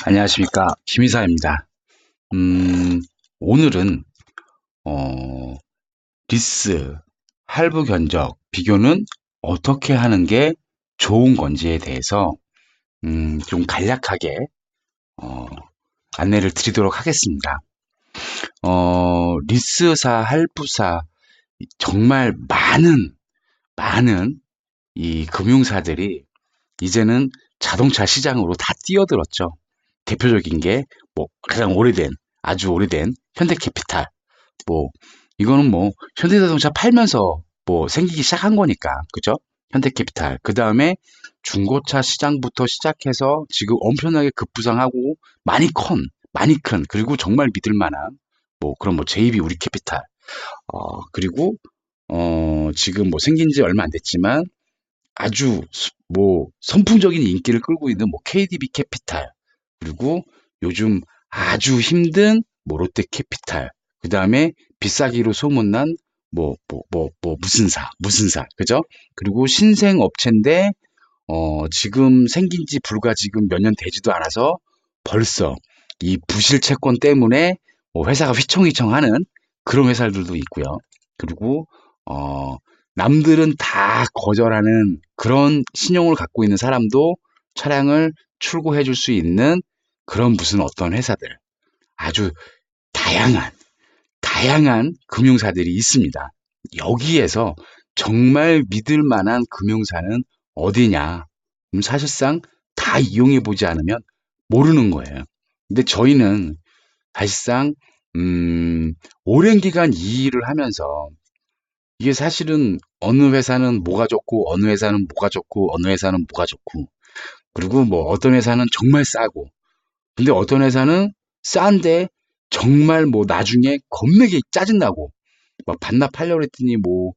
안녕하십니까. 김이사입니다. 오늘은, 어, 리스, 할부 견적, 비교는 어떻게 하는 게 좋은 건지에 대해서, 좀 간략하게, 어, 안내를 드리도록 하겠습니다. 리스사, 할부사, 정말 많은 이 금융사들이 이제는 자동차 시장으로 다 뛰어들었죠. 대표적인 게 뭐 가장 오래된 아주 오래된 현대캐피탈 뭐 이거는 뭐 현대자동차 팔면서 뭐 생기기 시작한 거니까 그죠? 현대캐피탈 그 다음에 중고차 시장부터 시작해서 지금 엄청나게 급부상하고 많이 큰 그리고 정말 믿을 만한 뭐 그런 뭐 JB 우리캐피탈 그리고 지금 뭐 생긴 지 얼마 안 됐지만 아주 뭐 선풍적인 인기를 끌고 있는 뭐 KDB 캐피탈 그리고 요즘 아주 힘든 뭐 롯데 캐피탈 그다음에 비싸기로 소문난 무슨사 그죠? 그리고 신생 업체인데 지금 생긴 지 불과 지금 몇 년 되지도 않아서 벌써 이 부실 채권 때문에 뭐 회사가 휘청휘청하는 그런 회사들도 있고요. 그리고 어, 남들은 다 거절하는 그런 신용을 갖고 있는 사람도 차량을 출고해 줄 수 있는 그런 무슨 어떤 회사들 아주 다양한 금융사들이 있습니다. 여기에서 정말 믿을 만한 금융사는 어디냐? 사실상 다 이용해 보지 않으면 모르는 거예요. 근데 저희는 사실상 오랜 기간 이 일을 하면서 이게 사실은 어느 회사는 뭐가 좋고 어느 회사는 뭐가 좋고 어느 회사는 뭐가 좋고 그리고 뭐 어떤 회사는 정말 싸고 근데 어떤 회사는 싼데 정말 뭐 나중에 겁나게 짜증나고 막 반납하려고 했더니 뭐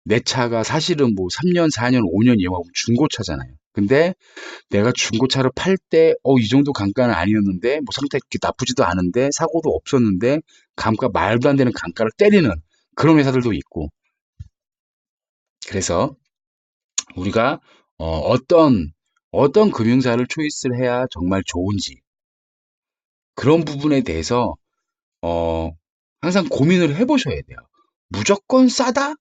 내 차가 사실은 뭐 3년, 4년, 5년 이용하고 중고차잖아요. 근데 내가 중고차를 팔 때, 이 정도 감가는 아니었는데, 뭐 상태 그렇게 나쁘지도 않은데, 사고도 없었는데, 감가 말도 안 되는 감가를 때리는 그런 회사들도 있고. 그래서 우리가 어떤 금융사를 초이스를 해야 정말 좋은지 그런 부분에 대해서 어, 항상 고민을 해보셔야 돼요. 무조건 싸다?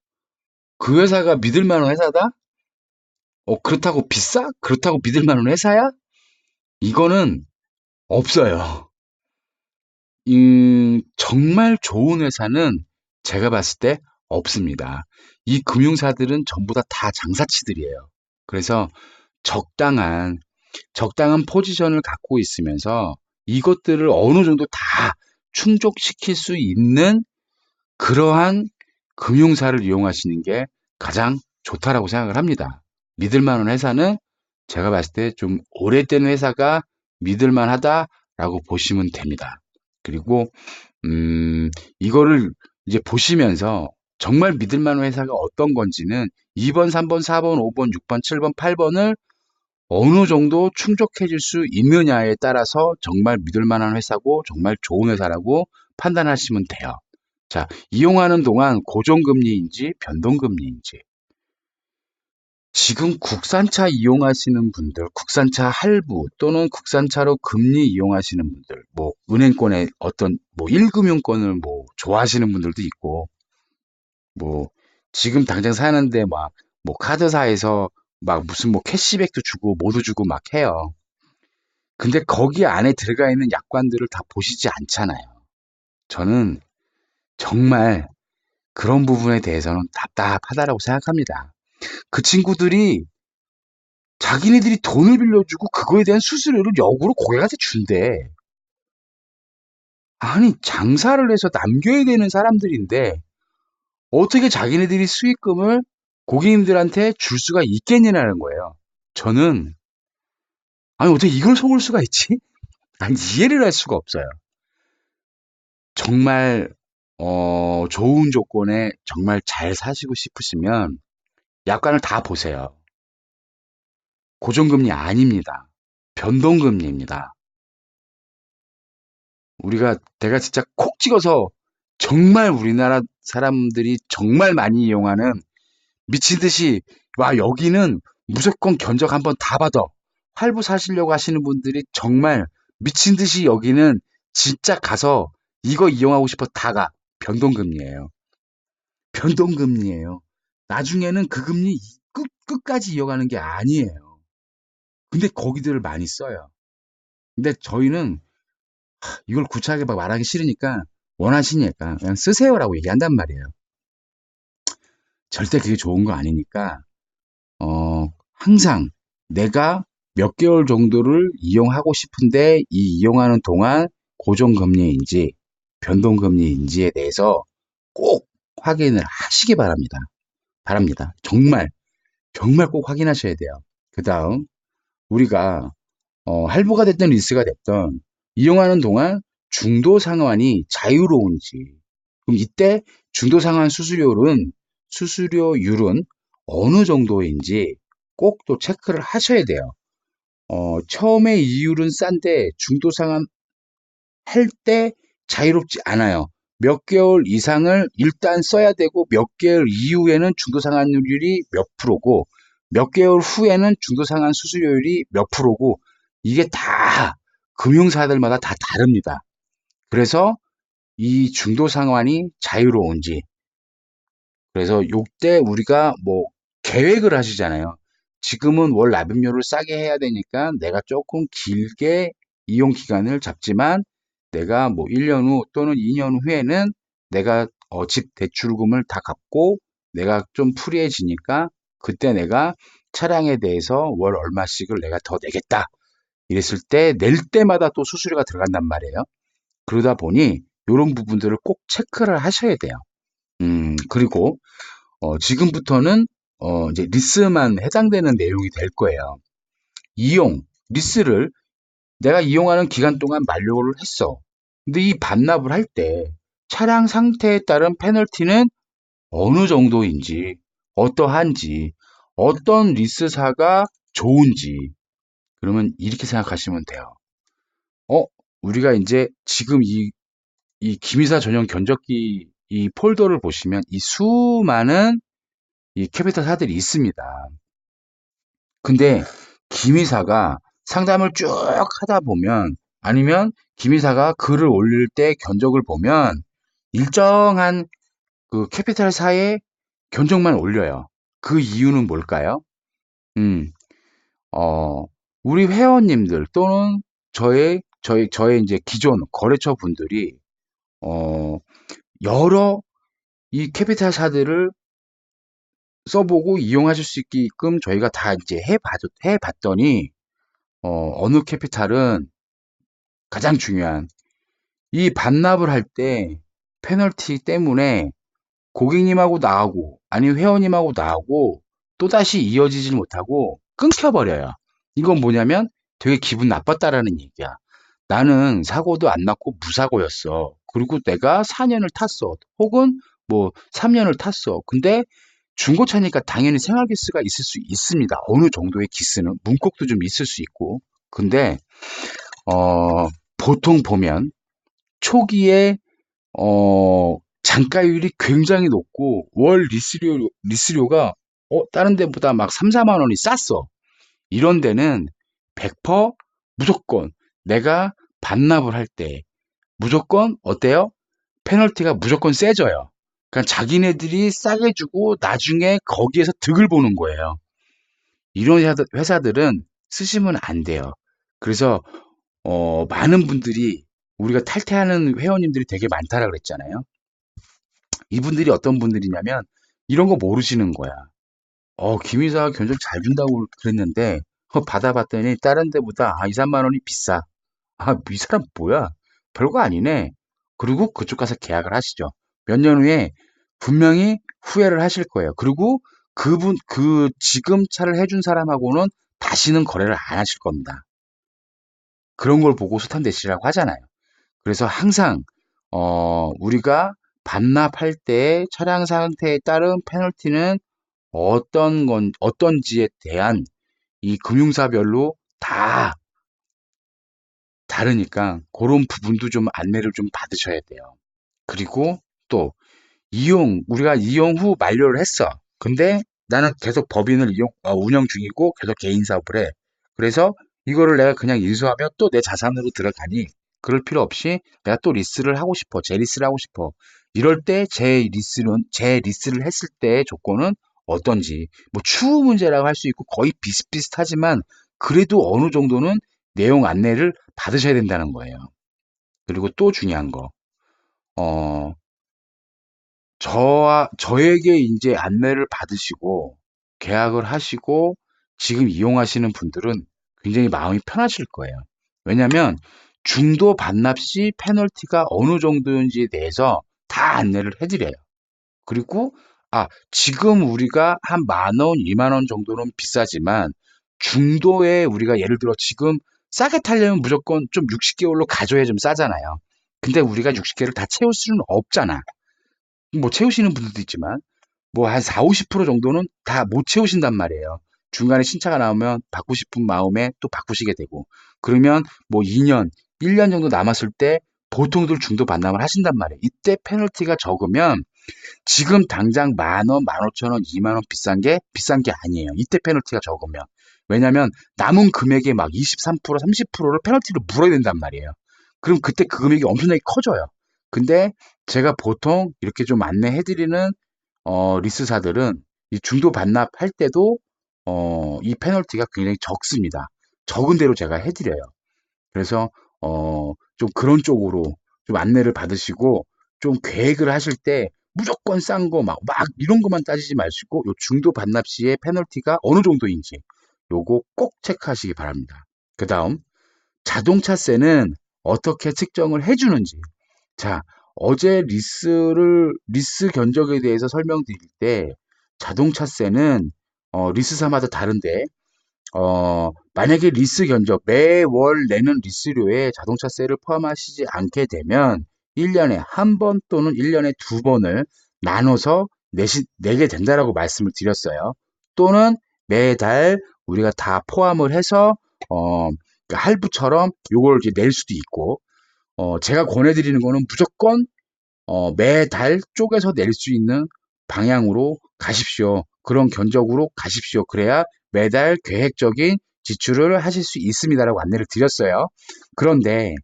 그 회사가 믿을 만한 회사다? 그렇다고 비싸? 그렇다고 믿을 만한 회사야? 이거는 없어요. 정말 좋은 회사는 제가 봤을 때 없습니다. 이 금융사들은 전부 다 장사치들이에요. 그래서 적당한, 적당한 포지션을 갖고 있으면서 이것들을 어느 정도 다 충족시킬 수 있는 그러한 금융사를 이용하시는 게 가장 좋다라고 생각을 합니다. 믿을 만한 회사는 제가 봤을 때 좀 오래된 회사가 믿을 만하다라고 보시면 됩니다. 그리고 이거를 이제 보시면서 정말 믿을 만한 회사가 어떤 건지는 2번, 3번, 4번, 5번, 6번, 7번, 8번을 어느 정도 충족해 줄 수 있느냐에 따라서 정말 믿을 만한 회사고 정말 좋은 회사라고 판단하시면 돼요. 자, 이용하는 동안 고정금리인지 변동금리인지 지금 국산차 이용하시는 분들, 국산차 할부 또는 국산차로 금리 이용하시는 분들, 뭐 은행권의 어떤 뭐 1금융권을 뭐 좋아하시는 분들도 있고, 뭐 지금 당장 사는데 막 뭐 카드사에서 막 무슨 뭐 캐시백도 주고 뭐도 주고 막 해요. 근데 거기 안에 들어가 있는 약관들을 다 보시지 않잖아요. 저는 정말 그런 부분에 대해서는 답답하다라고 생각합니다. 그 친구들이 자기네들이 돈을 빌려주고 그거에 대한 수수료를 역으로 고객한테 준대. 아니, 장사를 해서 남겨야 되는 사람들인데 어떻게 자기네들이 수익금을 고객님들한테 줄 수가 있겠냐는 거예요. 저는 아니 어떻게 이걸 속을 수가 있지? 난 이해를 할 수가 없어요. 정말 좋은 조건에 정말 잘 사시고 싶으시면 약관을 다 보세요. 고정금리 아닙니다. 변동금리입니다. 내가 진짜 콕 찍어서 정말 우리나라 사람들이 정말 많이 이용하는 미친 듯이 와 여기는 무조건 견적 한번 다 받아 할부 사시려고 하시는 분들이 정말 미친 듯이 여기는 진짜 가서 이거 이용하고 싶어 다 가. 변동금리예요. 변동금리예요. 나중에는 그 금리 끝까지 이어가는 게 아니에요. 근데 거기들을 많이 써요. 근데 저희는 이걸 구차하게 막 말하기 싫으니까 원하시니까 그냥 쓰세요라고 얘기한단 말이에요. 절대 그게 좋은 거 아니니까 항상 내가 몇 개월 정도를 이용하고 싶은데 이 이용하는 동안 고정금리인지 변동금리인지에 대해서 꼭 확인을 하시기 바랍니다. 바랍니다. 정말 정말 꼭 확인하셔야 돼요. 그 다음 우리가 할부가 됐든 리스가 됐든 이용하는 동안 중도 상환이 자유로운지 그럼 이때 중도 상환 수수료율은 어느 정도인지 꼭 또 체크를 하셔야 돼요. 처음에 이율은 싼데 중도 상환 할 때 자유롭지 않아요. 몇 개월 이상을 일단 써야 되고 몇 개월 이후에는 중도 상환율이 몇 프로고 몇 개월 후에는 중도 상환 수수료율이 몇 프로고 이게 다 금융사들마다 다 다릅니다. 그래서 이 중도 상환이 자유로운지 그래서 요때 우리가 뭐 계획을 하시잖아요. 지금은 월 납입료를 싸게 해야 되니까 내가 조금 길게 이용 기간을 잡지만 내가 뭐 1년 후 또는 2년 후에는 내가 집 대출금을 다 갚고 내가 좀 프리해지니까 그때 내가 차량에 대해서 월 얼마씩을 내가 더 내겠다. 이랬을 때 낼 때마다 또 수수료가 들어간단 말이에요. 그러다 보니 이런 부분들을 꼭 체크를 하셔야 돼요. 그리고 지금부터는 이제 리스만 해당되는 내용이 될 거예요. 리스를 내가 이용하는 기간 동안 만료를 했어. 근데 이 반납을 할 때 차량 상태에 따른 페널티는 어느 정도인지, 어떠한지, 어떤 리스사가 좋은지, 그러면 이렇게 생각하시면 돼요. 어, 우리가 이제 지금 이 기미사 전용 견적기 이 폴더를 보시면 이 수많은 이 캐피탈사들이 있습니다. 근데 기미사가 상담을 쭉 하다 보면 아니면 기미사가 글을 올릴 때 견적을 보면 일정한 그 캐피탈사의 견적만 올려요. 그 이유는 뭘까요? 음, 어, 우리 회원님들 또는 저의 이제 기존 거래처 분들이, 어, 여러 이 캐피탈사들을 써보고 이용하실 수 있게끔 저희가 다 이제 해봤더니, 어느 캐피탈은 가장 중요한 이 반납을 할 때 페널티 때문에 고객님하고 나하고 아니 회원님하고 나하고 또다시 이어지질 못하고 끊겨버려요. 이건 뭐냐면 되게 기분 나빴다라는 얘기야. 나는 사고도 안 났고 무사고였어. 그리고 내가 4년을 탔어. 혹은 뭐 3년을 탔어. 근데 중고차니까 당연히 생활기스가 있을 수 있습니다. 어느 정도의 기스는 문콕도 좀 있을 수 있고. 근데 보통 보면 초기에 잔가율이 굉장히 높고 월 리스료가 다른 데보다 막 3, 4만 원이 쌌어. 이런 데는 100% 무조건 내가 반납을 할 때 무조건 어때요? 페널티가 무조건 세져요. 그러니까 자기네들이 싸게 주고 나중에 거기에서 득을 보는 거예요. 이런 회사들은 쓰시면 안 돼요. 그래서 많은 분들이 우리가 탈퇴하는 회원님들이 되게 많다라 그랬잖아요. 이분들이 어떤 분들이냐면 이런 거 모르시는 거야. 김이사가 견적 잘 준다고 그랬는데 받아봤더니 다른 데보다 2, 3만 원이 비싸. 이 사람 뭐야? 별거 아니네. 그리고 그쪽 가서 계약을 하시죠. 몇 년 후에 분명히 후회를 하실 거예요. 그리고 그 지금 차를 해준 사람하고는 다시는 거래를 안 하실 겁니다. 그런 걸 보고 수탄대시라고 하잖아요. 그래서 항상 우리가 반납할 때 차량 상태에 따른 페널티는 어떤지에 대한 이 금융사별로 다 다르니까 그런 부분도 좀 안내를 좀 받으셔야 돼요. 그리고 또 우리가 이용 후 만료를 했어. 근데 나는 계속 법인을 운영 중이고 계속 개인 사업을 해. 그래서 이거를 내가 그냥 인수하면 또 내 자산으로 들어가니 그럴 필요 없이 내가 또 리스를 하고 싶어. 재리스를 하고 싶어. 이럴 때 제 리스를 했을 때의 조건은 어떤지. 뭐 추후 문제라고 할 수 있고 거의 비슷비슷하지만 그래도 어느 정도는 내용 안내를 받으셔야 된다는 거예요. 그리고 또 중요한 거. 어, 저에게 이제 안내를 받으시고 계약을 하시고 지금 이용하시는 분들은 굉장히 마음이 편하실 거예요. 왜냐하면 중도 반납 시 페널티가 어느 정도인지에 대해서 다 안내를 해드려요. 그리고 지금 우리가 한 10,000원, 20,000원 정도는 비싸지만 중도에 우리가 예를 들어 지금 싸게 타려면 무조건 좀 60개월로 가져야 좀 싸잖아요. 근데 우리가 60개를 다 채울 수는 없잖아. 뭐 채우시는 분들도 있지만 뭐 한 4, 50% 정도는 다 못 채우신단 말이에요. 중간에 신차가 나오면 받고 싶은 마음에 또 바꾸시게 되고 그러면 뭐 2년, 1년 정도 남았을 때 보통들 중도 반납을 하신단 말이에요. 이때 페널티가 적으면 지금 당장 10,000원, 15,000원, 20,000원 비싼 게 아니에요. 이때 페널티가 적으면. 왜냐면 남은 금액의 막 23%, 30%를 페널티로 물어야 된단 말이에요. 그럼 그때 그 금액이 엄청나게 커져요. 근데 제가 보통 이렇게 좀 안내해드리는 리스사들은 이 중도 반납할 때도 이 페널티가 굉장히 적습니다. 적은 대로 제가 해드려요. 그래서 좀 그런 쪽으로 좀 안내를 받으시고 좀 계획을 하실 때 무조건 싼 거 막 이런 것만 따지지 마시고 요 중도 반납 시에 페널티가 어느 정도인지 요거 꼭 체크하시기 바랍니다. 그 다음 자동차세는 어떻게 측정을 해주는지. 자, 어제 리스 견적에 대해서 설명드릴 때 자동차세는 리스사마다 다른데 만약에 리스 견적, 매월 내는 리스료에 자동차세를 포함하시지 않게 되면 1년에 한 번 또는 1년에 두 번을 나눠서 내게 된다라고 말씀을 드렸어요. 또는 매달 우리가 다 포함을 해서, 할부처럼 요걸 이제 낼 수도 있고, 제가 권해드리는 거는 무조건 매달 쪼개서 낼 수 있는 방향으로 가십시오. 그런 견적으로 가십시오. 그래야 매달 계획적인 지출을 하실 수 있습니다라고 안내를 드렸어요. 그런데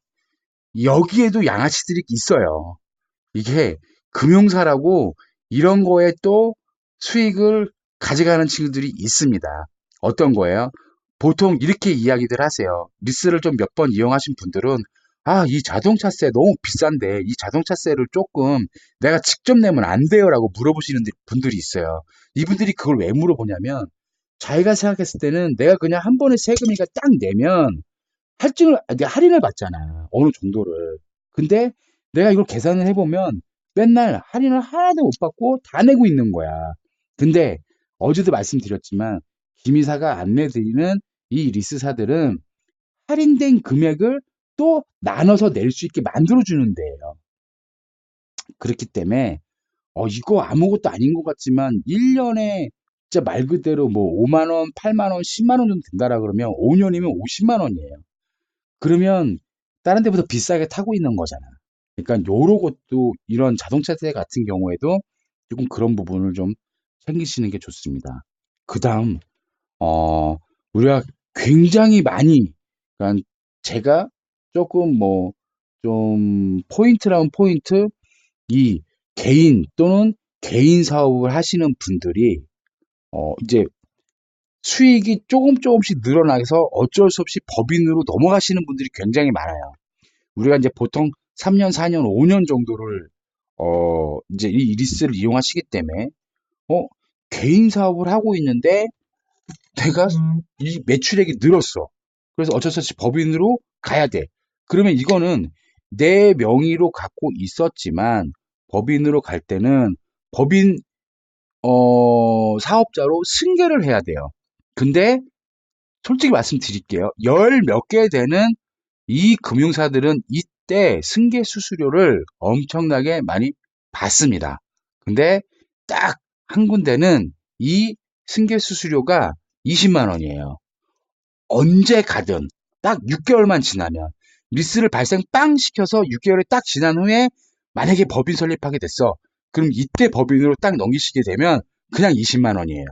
여기에도 양아치들이 있어요. 이게 금융사라고 이런 거에 또 수익을 가져가는 친구들이 있습니다. 어떤 거예요? 보통 이렇게 이야기들 하세요. 리스를 좀 몇 번 이용하신 분들은 이 자동차세 너무 비싼데 이 자동차세를 조금 내가 직접 내면 안 돼요? 라고 물어보시는 분들이 있어요. 이분들이 그걸 왜 물어보냐면 자기가 생각했을 때는 내가 그냥 한 번에 세금이가 딱 내면 내가 할인을 받잖아. 어느 정도를. 근데 내가 이걸 계산을 해보면 맨날 할인을 하나도 못 받고 다 내고 있는 거야. 근데 어제도 말씀드렸지만 김이사가 안내드리는 이 리스사들은 할인된 금액을 또 나눠서 낼 수 있게 만들어주는 데예요. 그렇기 때문에 이거 아무것도 아닌 것 같지만 1년에 진짜 말 그대로 뭐 5만 원, 8만 원, 10만 원 정도 된다라 그러면 5년이면 50만 원이에요. 그러면 다른 데보다 비싸게 타고 있는 거잖아. 그러니까 요런 것도 이런 자동차세 같은 경우에도 조금 그런 부분을 좀 챙기시는 게 좋습니다. 그다음 우리가 굉장히 많이 그러니까 제가 조금 뭐 좀 포인트라면 포인트 이 개인 또는 개인 사업을 하시는 분들이 이제 수익이 조금씩 늘어나서 어쩔 수 없이 법인으로 넘어가시는 분들이 굉장히 많아요. 우리가 이제 보통 3년, 4년, 5년 정도를 이제 이 리스를 이용하시기 때문에 개인 사업을 하고 있는데 내가 이 매출액이 늘었어. 그래서 어쩔 수 없이 법인으로 가야 돼. 그러면 이거는 내 명의로 갖고 있었지만 법인으로 갈 때는 법인 사업자로 승계를 해야 돼요. 근데 솔직히 말씀드릴게요. 열 몇 개 되는 이 금융사들은 이때 승계 수수료를 엄청나게 많이 받습니다. 근데 딱 한 군데는 이 승계 수수료가 20만 원이에요. 언제 가든 딱 6개월만 지나면 리스를 발생 빵 시켜서 6개월이 딱 지난 후에 만약에 법인 설립하게 됐어. 그럼 이때 법인으로 딱 넘기시게 되면 그냥 20만 원이에요.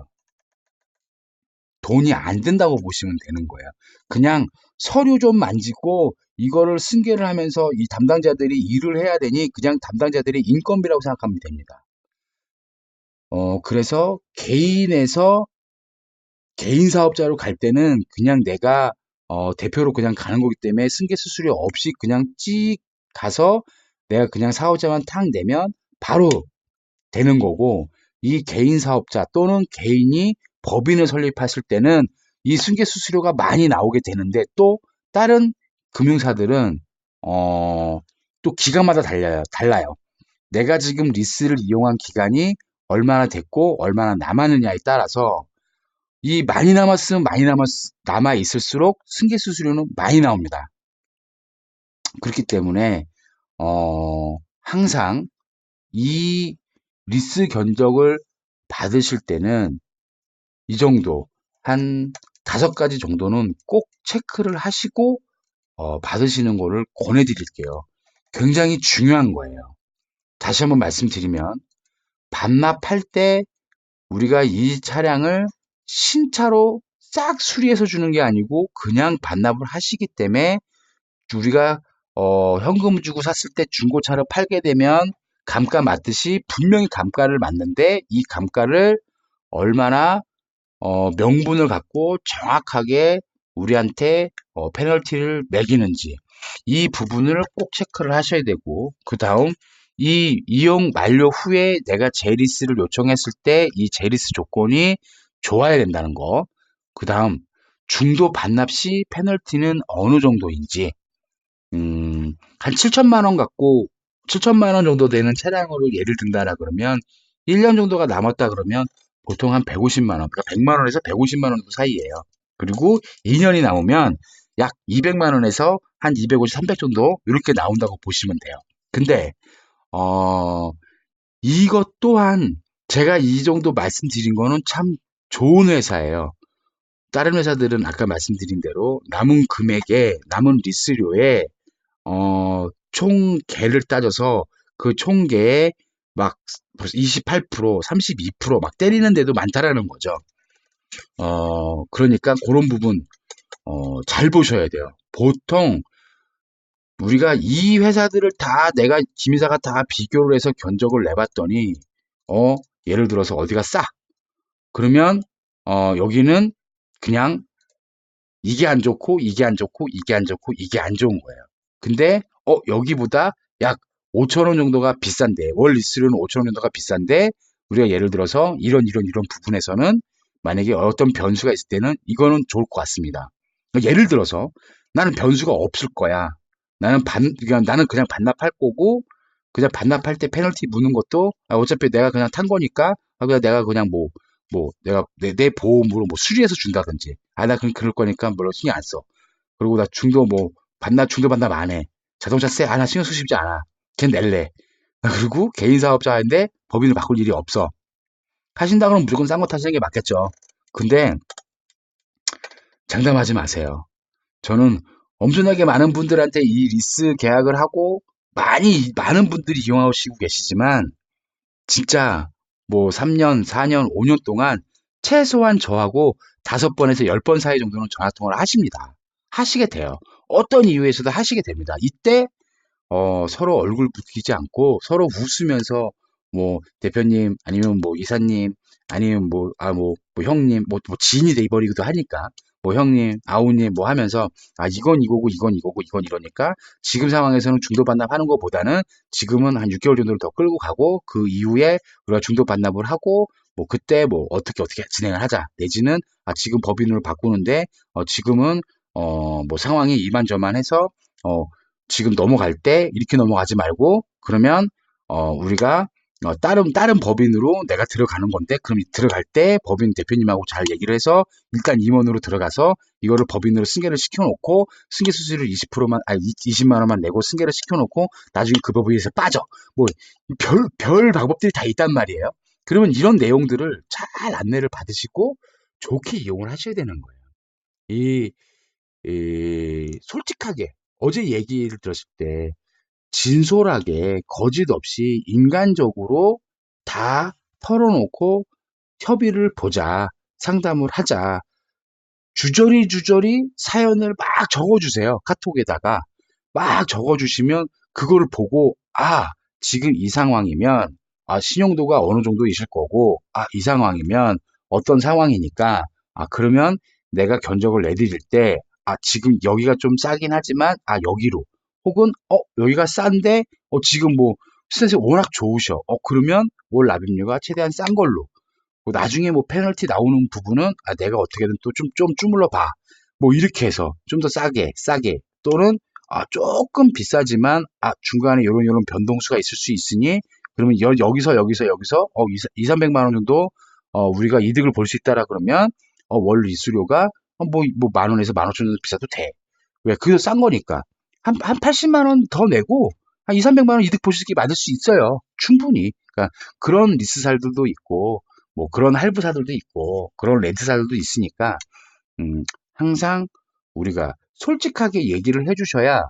돈이 안 든다고 보시면 되는 거예요. 그냥 서류 좀 만지고 이거를 승계를 하면서 이 담당자들이 일을 해야 되니 그냥 담당자들의 인건비라고 생각하면 됩니다. 그래서 개인 사업자로 갈 때는 그냥 내가 대표로 그냥 가는 거기 때문에 승계 수수료 없이 그냥 찍 가서 내가 그냥 사업자만 탁 내면 바로 되는 거고, 이 개인 사업자 또는 개인이 법인을 설립했을 때는 이 승계 수수료가 많이 나오게 되는데, 또 다른 금융사들은 또 기간마다 달라요. 내가 지금 리스를 이용한 기간이 얼마나 됐고 얼마나 남았느냐에 따라서 이 많이 남았으면 남아 있을수록 승계 수수료는 많이 나옵니다. 그렇기 때문에 항상 이 리스 견적을 받으실 때는 이 정도 한 5가지 정도는 꼭 체크를 하시고 받으시는 거를 권해드릴게요. 굉장히 중요한 거예요. 다시 한번 말씀드리면 반납할 때 우리가 이 차량을 신차로 싹 수리해서 주는 게 아니고 그냥 반납을 하시기 때문에 우리가 현금 주고 샀을 때 중고차를 팔게 되면 감가 맞듯이 분명히 감가를 맞는데, 이 감가를 얼마나 명분을 갖고 정확하게 우리한테 페널티를 매기는지, 이 부분을 꼭 체크를 하셔야 되고, 그 다음 이 이용 만료 후에 내가 재리스를 요청했을 때 이 재리스 조건이 좋아야 된다는 거, 그 다음 중도 반납 시 페널티는 어느 정도인지, 한 7천만 원 갖고 7천만 원 정도 되는 차량으로 예를 든다라 그러면 1년 정도가 남았다 그러면 보통 한 150만 원, 그러니까 100만 원에서 150만 원 정도 사이예요. 그리고 2년이 남으면 약 200만 원에서 한 250, 300 정도 이렇게 나온다고 보시면 돼요. 근데 이것 또한 제가 이 정도 말씀드린 거는 참 좋은 회사예요. 다른 회사들은 아까 말씀드린 대로 남은 금액에 남은 리스료에 총 개를 따져서 그 총개에 막 벌써 28%, 32%막 때리는 데도 많다라는 거죠. 그러니까 그런 부분 잘 보셔야 돼요. 보통 우리가 이 회사들을 다 내가 김이사가 다 비교를 해서 견적을 내봤더니 예를 들어서 어디가 싸 그러면 여기는 그냥 이게 안 좋고 이게 안 좋고 이게 안 좋고 이게 안 좋은 거예요. 근데 여기보다 약 5천 원 정도가 비싼데, 월 리스료는 5천 원 정도가 비싼데 우리가 예를 들어서 이런 부분에서는 만약에 어떤 변수가 있을 때는 이거는 좋을 것 같습니다. 그러니까 예를 들어서 나는 변수가 없을 거야. 나는 그냥 반납할 거고, 그냥 반납할 때 페널티 무는 것도 어차피 내가 그냥 탄 거니까 그냥 내가 그냥 내가 내 보험으로 뭐 수리해서 준다든지, 나 그럴 거니까 별로 신경 안 써. 그리고 나 중도 반납 안 해. 자동차세, 나 신경 쓰고 싶지 않아. 걘 낼래. 그리고 개인 사업자인데 법인을 바꿀 일이 없어. 하신다 그러면 무조건 싼 거 타시는 게 맞겠죠. 근데 장담하지 마세요. 저는 엄청나게 많은 분들한테 이 리스 계약을 하고 많은 분들이 이용하시고 계시지만, 진짜 뭐 3년, 4년, 5년 동안 최소한 저하고 5번에서 10번 사이 정도는 전화 통화를 하십니다. 하시게 돼요. 어떤 이유에서도 하시게 됩니다. 이때 서로 얼굴 붉히지 않고 서로 웃으면서 뭐 대표님 아니면 뭐 이사님 아니면 뭐 형님 뭐 지인이 돼버리기도 하니까 뭐 형님 아우님 뭐 하면서 이건 이거고 이건 이거고 이건 이러니까 지금 상황에서는 중도 반납하는 것보다는 지금은 한 6개월 정도를 더 끌고 가고 그 이후에 우리가 중도 반납을 하고 뭐 그때 뭐 어떻게 진행을 하자, 내지는 지금 법인으로 바꾸는데 지금은 뭐 상황이 이만저만해서 지금 넘어갈 때 이렇게 넘어가지 말고, 그러면 우리가 다른 법인으로 내가 들어가는 건데, 그럼 들어갈 때 법인 대표님하고 잘 얘기를 해서 일단 임원으로 들어가서 이거를 법인으로 승계를 시켜놓고 승계 수수료를 20만 원만 내고 승계를 시켜놓고 나중에 그 법인에서 빠져. 뭐 별 방법들이 다 있단 말이에요. 그러면 이런 내용들을 잘 안내를 받으시고 좋게 이용을 하셔야 되는 거예요. 솔직하게 어제 얘기를 들었을 때 진솔하게 거짓 없이 인간적으로 다 털어놓고 협의를 보자, 상담을 하자. 주저리 사연을 막 적어주세요. 카톡에다가 막 적어주시면 그거를 보고 지금 이 상황이면 신용도가 어느 정도 있을 거고 이 상황이면 어떤 상황이니까 그러면 내가 견적을 내드릴 때 지금 여기가 좀 싸긴 하지만 여기로 혹은 여기가 싼데 지금 뭐 스탠스 워낙 좋으셔. 그러면 월 납입료가 최대한 싼 걸로 뭐 나중에 뭐 페널티 나오는 부분은 내가 어떻게든 또 좀 주물러 봐. 뭐 이렇게 해서 좀 더 싸게 또는 조금 비싸지만 중간에 요런 변동수가 있을 수 있으니 그러면 여기서 2, 300만 원 정도 우리가 이득을 볼 수 있다라 그러면 월 리수료가 뭐 만 원에서 15,000원 정도 비싸도 돼. 왜? 그게 싼 거니까. 한 80만 원 더 내고 한 2, 300만 원 이득 볼 수 있게 만들 수 있어요. 충분히. 그러니까 그런 리스사들도 있고 뭐 그런 할부사들도 있고 그런 렌트사들도 있으니까 항상 우리가 솔직하게 얘기를 해주셔야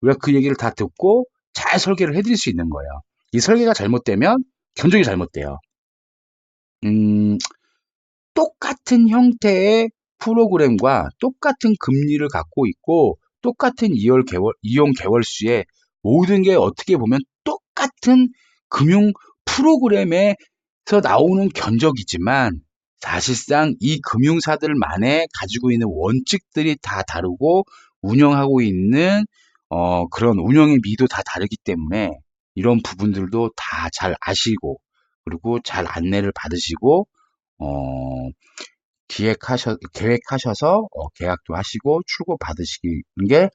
우리가 그 얘기를 다 듣고 잘 설계를 해드릴 수 있는 거예요. 이 설계가 잘못되면 견적이 잘못돼요. 음, 똑같은 형태의 프로그램과 똑같은 금리를 갖고 있고 똑같은 이용 개월수에 모든 게 어떻게 보면 똑같은 금융 프로그램에서 나오는 견적이지만 사실상 이 금융사들만의 가지고 있는 원칙들이 다 다르고 운영하고 있는 그런 운영의 미도 다 다르기 때문에 이런 부분들도 다 잘 아시고 그리고 잘 안내를 받으시고 어, 계획하셔서 계약도 하시고 출고 받으시는 게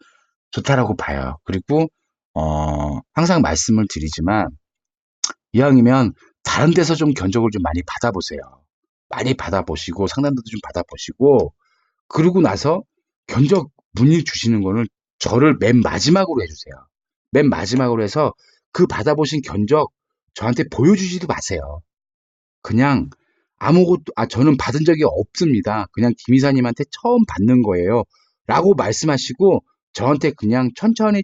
좋다라고 봐요. 그리고 항상 말씀을 드리지만 이왕이면 다른 데서 좀 견적을 좀 많이 받아보세요. 많이 받아보시고 상담도 좀 받아보시고 그러고 나서 견적 문의 주시는 거는 저를 맨 마지막으로 해주세요. 맨 마지막으로 해서 그 받아보신 견적 저한테 보여주지도 마세요. 그냥 아무것도 저는 받은 적이 없습니다. 그냥 김 이사님한테 처음 받는 거예요. 라고 말씀하시고 저한테 그냥 천천히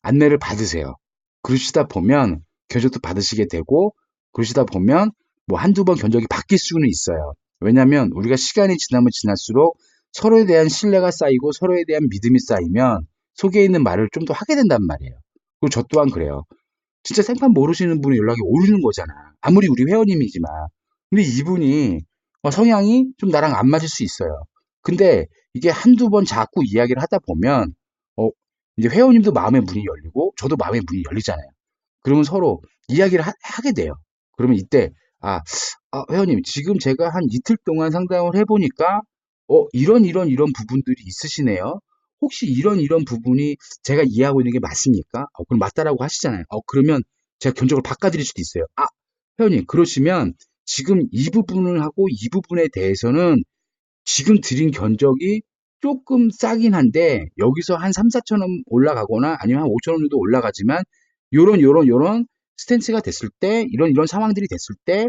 안내를 받으세요. 그러시다 보면 견적도 받으시게 되고 그러시다 보면 뭐 한두 번 견적이 바뀔 수는 있어요. 왜냐하면 우리가 시간이 지나면 지날수록 서로에 대한 신뢰가 쌓이고 서로에 대한 믿음이 쌓이면 속에 있는 말을 좀 더 하게 된단 말이에요. 그리고 저 또한 그래요. 진짜 생판 모르시는 분이 연락이 오는 거잖아. 아무리 우리 회원님이지만. 근데 이분이 성향이 좀 나랑 안 맞을 수 있어요. 근데 이게 한두 번 자꾸 이야기를 하다 보면 어, 이제 회원님도 마음의 문이 열리고 저도 마음의 문이 열리잖아요. 그러면 서로 이야기를 하게 돼요. 그러면 이때 회원님 지금 제가 한 이틀 동안 상담을 해보니까 이런 부분들이 있으시네요. 혹시 이런 부분이 제가 이해하고 있는 게 맞습니까? 그럼 맞다라고 하시잖아요. 그러면 제가 견적을 바꿔드릴 수도 있어요. 회원님, 그러시면 지금 이 부분을 하고 이 부분에 대해서는 지금 드린 견적이 조금 싸긴 한데 여기서 한 3, 4천 원 올라가거나 아니면 한 5천 원 정도 올라가지만 요런 스탠스가 됐을 때 이런 상황들이 됐을 때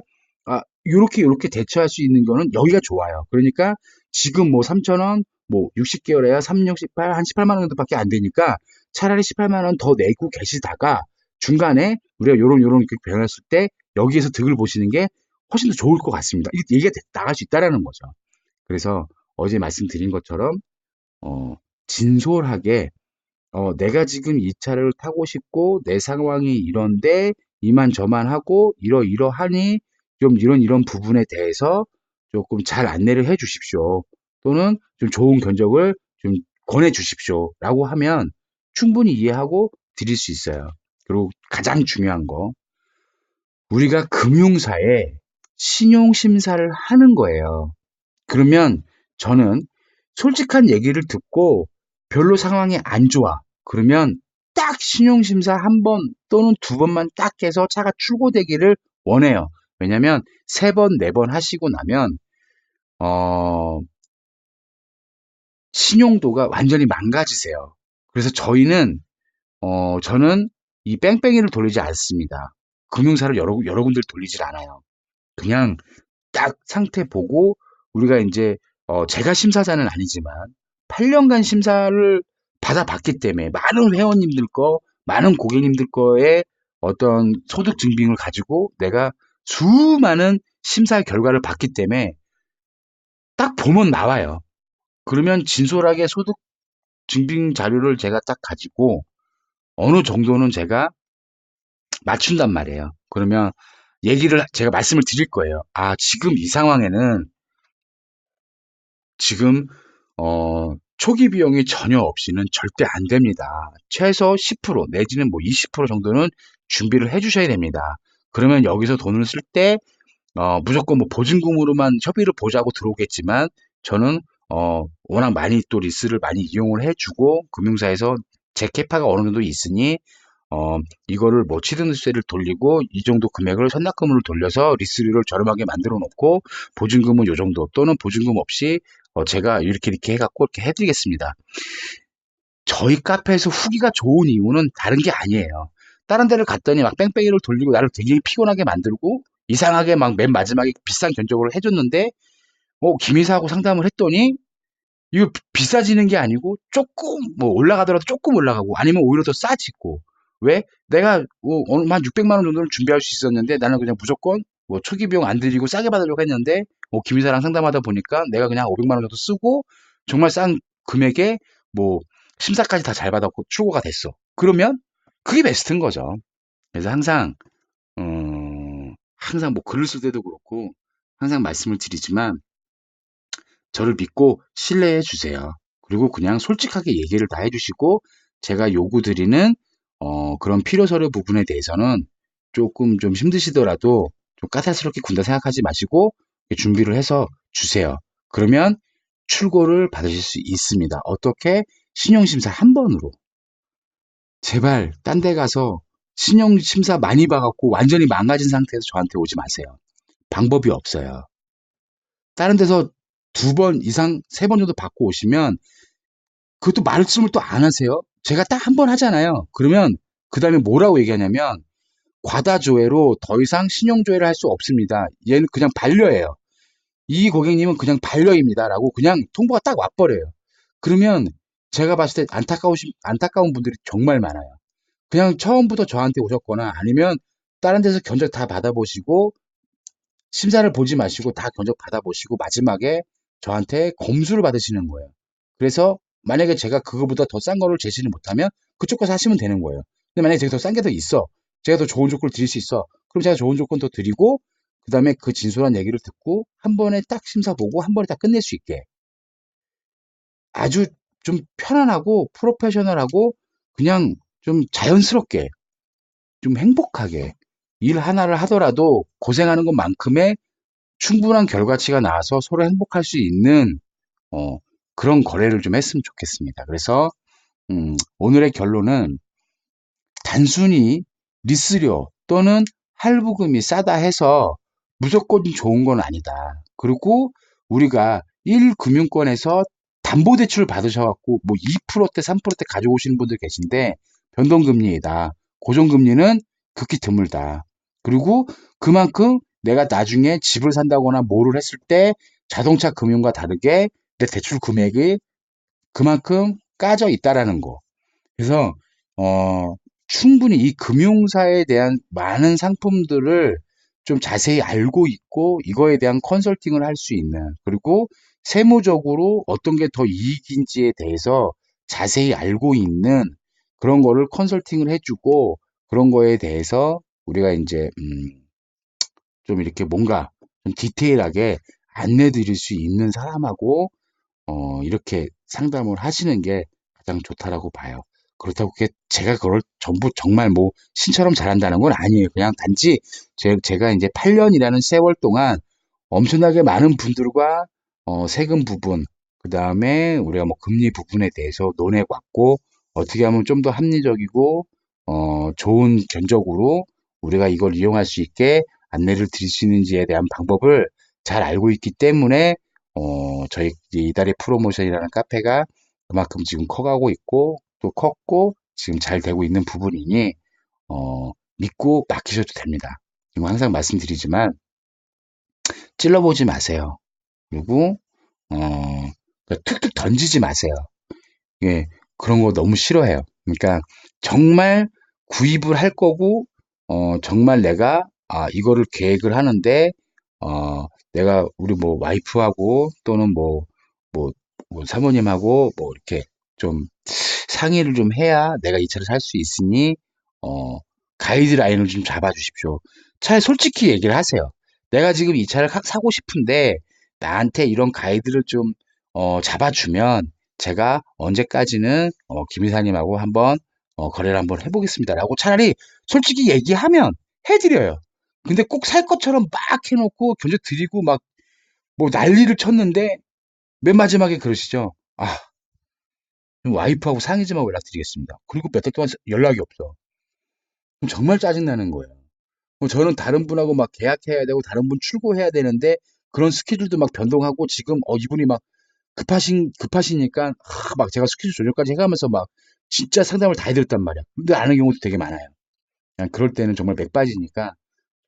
요렇게 대처할 수 있는 거는 여기가 좋아요. 그러니까 지금 뭐 3천 원, 뭐 60개월에야 3, 6, 18, 한 18만 원 정도밖에 안 되니까 차라리 18만 원 더 내고 계시다가 중간에 우리가 요런 변했을 때 여기에서 득을 보시는 게 훨씬 더 좋을 것 같습니다. 이게 얘기가 나갈 수 있다라는 거죠. 그래서 어제 말씀드린 것처럼 진솔하게 내가 지금 이 차를 타고 싶고 내 상황이 이런데 이만저만 하고 이러하니 좀 이런 부분에 대해서 조금 잘 안내를 해 주십시오. 또는 좀 좋은 견적을 좀 권해 주십시오. 라고 하면 충분히 이해하고 드릴 수 있어요. 그리고 가장 중요한 거, 우리가 금융사에 신용심사를 하는 거예요. 그러면 저는 솔직한 얘기를 듣고 별로 상황이 안 좋아. 그러면 딱 신용심사 한 번 또는 두 번만 딱 해서 차가 출고되기를 원해요. 왜냐면 세 번, 네 번 하시고 나면, 어, 신용도가 완전히 망가지세요. 그래서 저는 이 뺑뺑이를 돌리지 않습니다. 금융사를 여러 군데를 돌리질 않아요. 그냥 딱 상태 보고 우리가 이제 제가 심사자는 아니지만 8년간 심사를 받아봤기 때문에 많은 회원님들 많은 고객님들 거에 어떤 소득 증빙을 가지고 내가 수많은 심사 결과를 봤기 때문에 딱 보면 나와요. 그러면 진솔하게 소득 증빙 자료를 제가 딱 가지고 어느 정도는 제가 맞춘단 말이에요. 그러면 제가 말씀을 드릴 거예요. 아, 지금 이 상황에는 지금 초기 비용이 전혀 없이는 절대 안 됩니다. 최소 10% 내지는 뭐 20% 정도는 준비를 해 주셔야 됩니다. 그러면 여기서 돈을 쓸 때 무조건 뭐 보증금으로만 협의를 보자고 들어오겠지만 저는 워낙 많이 또 리스를 많이 이용을 해주고 금융사에서 제 캐파가 어느 정도 있으니 이거를 뭐 취등세를 돌리고 이 정도 금액을 선납금으로 돌려서 리스료를 저렴하게 만들어 놓고 보증금은 요 정도 또는 보증금 없이 제가 이렇게 해갖고 이렇게 해드리겠습니다. 저희 카페에서 후기가 좋은 이유는 다른 게 아니에요. 다른 데를 갔더니 막 뺑뺑이를 돌리고 나를 굉장히 피곤하게 만들고 이상하게 막 맨 마지막에 비싼 견적을 해줬는데 김이사하고 상담을 했더니 이거 비싸지는 게 아니고 조금 뭐 올라가더라도 조금 올라가고 아니면 오히려 더 싸지고 왜? 내가 한 600만 원 정도는 준비할 수 있었는데 나는 그냥 무조건 뭐 초기 비용 안 들이고 싸게 받으려고 했는데 김이사랑 상담하다 보니까 내가 그냥 500만 원 정도 쓰고 정말 싼 금액에 뭐 심사까지 다 잘 받았고 출고가 됐어. 그러면 그게 베스트인 거죠. 그래서 항상 뭐 글을 쓸 때도 그렇고 항상 말씀을 드리지만 저를 믿고 신뢰해 주세요. 그리고 그냥 솔직하게 얘기를 다 해주시고 제가 요구 드리는 그런 필요 서류 부분에 대해서는 조금 좀 힘드시더라도 좀 까탈스럽게 군다 생각하지 마시고 준비를 해서 주세요. 그러면 출고를 받으실 수 있습니다. 어떻게? 신용심사 한 번으로. 제발 딴 데 가서 신용심사 많이 봐갖고 완전히 망가진 상태에서 저한테 오지 마세요. 방법이 없어요. 다른 데서 2번 이상, 3번 정도 받고 오시면 그것도 말씀을 또 안 하세요. 제가 딱 한 번 하잖아요. 그러면 그 다음에 뭐라고 얘기하냐면 과다 조회로 더 이상 신용 조회를 할 수 없습니다. 얘는 그냥 반려예요. 이 고객님은 그냥 반려입니다. 라고 그냥 통보가 딱 와버려요. 그러면 제가 봤을 때 안타까운 분들이 정말 많아요. 그냥 처음부터 저한테 오셨거나 아니면 다른 데서 견적 다 받아보시고 심사를 보지 마시고 다 견적 받아보시고 마지막에 저한테 검수를 받으시는 거예요. 그래서 만약에 제가 그거보다 더 싼 거를 제시를 못하면 그쪽 가서 하시면 되는 거예요. 근데 만약에 제가 더 싼 게 더 있어. 제가 더 좋은 조건을 드릴 수 있어. 그럼 제가 좋은 조건 더 드리고 그 다음에 그 진솔한 얘기를 듣고 한 번에 딱 심사 보고 한 번에 딱 끝낼 수 있게 아주 좀 편안하고 프로페셔널하고 그냥 좀 자연스럽게 좀 행복하게 일 하나를 하더라도 고생하는 것만큼의 충분한 결과치가 나와서 서로 행복할 수 있는 어, 그런 거래를 좀 했으면 좋겠습니다. 그래서 오늘의 결론은 단순히 리스료 또는 할부금이 싸다 해서 무조건 좋은 건 아니다. 그리고 우리가 1금융권에서 담보대출을 받으셔갖고 뭐 2%대 3%대 가져오시는 분들 계신데 변동금리이다. 고정금리는 극히 드물다. 그리고 그만큼 내가 나중에 집을 산다거나 뭐를 했을 때 자동차 금융과 다르게 내 대출 금액이 그만큼 까져 있다라는 거. 그래서 충분히 이 금융사에 대한 많은 상품들을 좀 자세히 알고 있고 이거에 대한 컨설팅을 할 수 있는 그리고 세무적으로 어떤 게 더 이익인지에 대해서 자세히 알고 있는 그런 거를 컨설팅을 해주고 그런 거에 대해서 우리가 이제 좀 이렇게 뭔가 좀 디테일하게 안내 드릴 수 있는 사람하고 이렇게 상담을 하시는 게 가장 좋다라고 봐요. 그렇다고 제가 그걸 전부 정말 뭐 신처럼 잘한다는 건 아니에요. 그냥 단지 제가 이제 8년이라는 세월 동안 엄청나게 많은 분들과 세금 부분, 그 다음에 우리가 뭐 금리 부분에 대해서 논해 왔고 어떻게 하면 좀 더 합리적이고 좋은 견적으로 우리가 이걸 이용할 수 있게 안내를 드릴 수 있는지에 대한 방법을 잘 알고 있기 때문에 저희 이달의 프로모션이라는 카페가 그만큼 지금 커가고 있고 또 컸고 지금 잘 되고 있는 부분이니 믿고 맡기셔도 됩니다. 그리고 항상 말씀드리지만 찔러보지 마세요. 그리고 툭툭 던지지 마세요. 예, 그런 거 너무 싫어해요. 그러니까 정말 구입을 할 거고 정말 내가 이거를 계획을 하는데 내가 우리 뭐 와이프하고 또는 뭐 뭐 사모님하고 뭐 이렇게 좀 상의를 좀 해야 내가 이 차를 살 수 있으니 어, 가이드라인을 좀 잡아주십시오. 차라리 솔직히 얘기를 하세요. 내가 지금 이 차를 사고 싶은데 나한테 이런 가이드를 좀 잡아주면 제가 언제까지는 김 이사님하고 한번 거래를 한번 해보겠습니다라고 차라리 솔직히 얘기하면 해드려요. 근데 꼭 살 것처럼 막 해놓고 견적 드리고 막 뭐 난리를 쳤는데 맨 마지막에 그러시죠. 아, 와이프하고 상의 좀 하고 연락드리겠습니다. 그리고 몇 달 동안 연락이 없어. 그럼 정말 짜증나는 거예요. 그럼 저는 다른 분하고 막 계약해야 되고 다른 분 출고해야 되는데 그런 스케줄도 막 변동하고 지금 이분이 막 급하시니까 막 제가 스케줄 조절까지 해가면서 막 진짜 상담을 다 해드렸단 말이야. 근데 안 하는 경우도 되게 많아요. 그냥 그럴 때는 정말 맥 빠지니까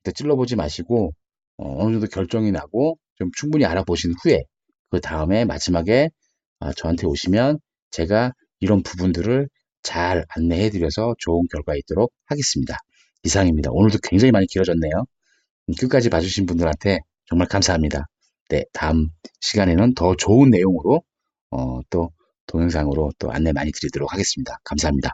그때 찔러보지 마시고 어느 정도 결정이 나고 좀 충분히 알아보신 후에 그 다음에 마지막에 저한테 오시면 제가 이런 부분들을 잘 안내해드려서 좋은 결과 있도록 하겠습니다. 이상입니다. 오늘도 굉장히 많이 길어졌네요. 끝까지 봐주신 분들한테 정말 감사합니다. 네, 다음 시간에는 더 좋은 내용으로 또 동영상으로 또 안내 많이 드리도록 하겠습니다. 감사합니다.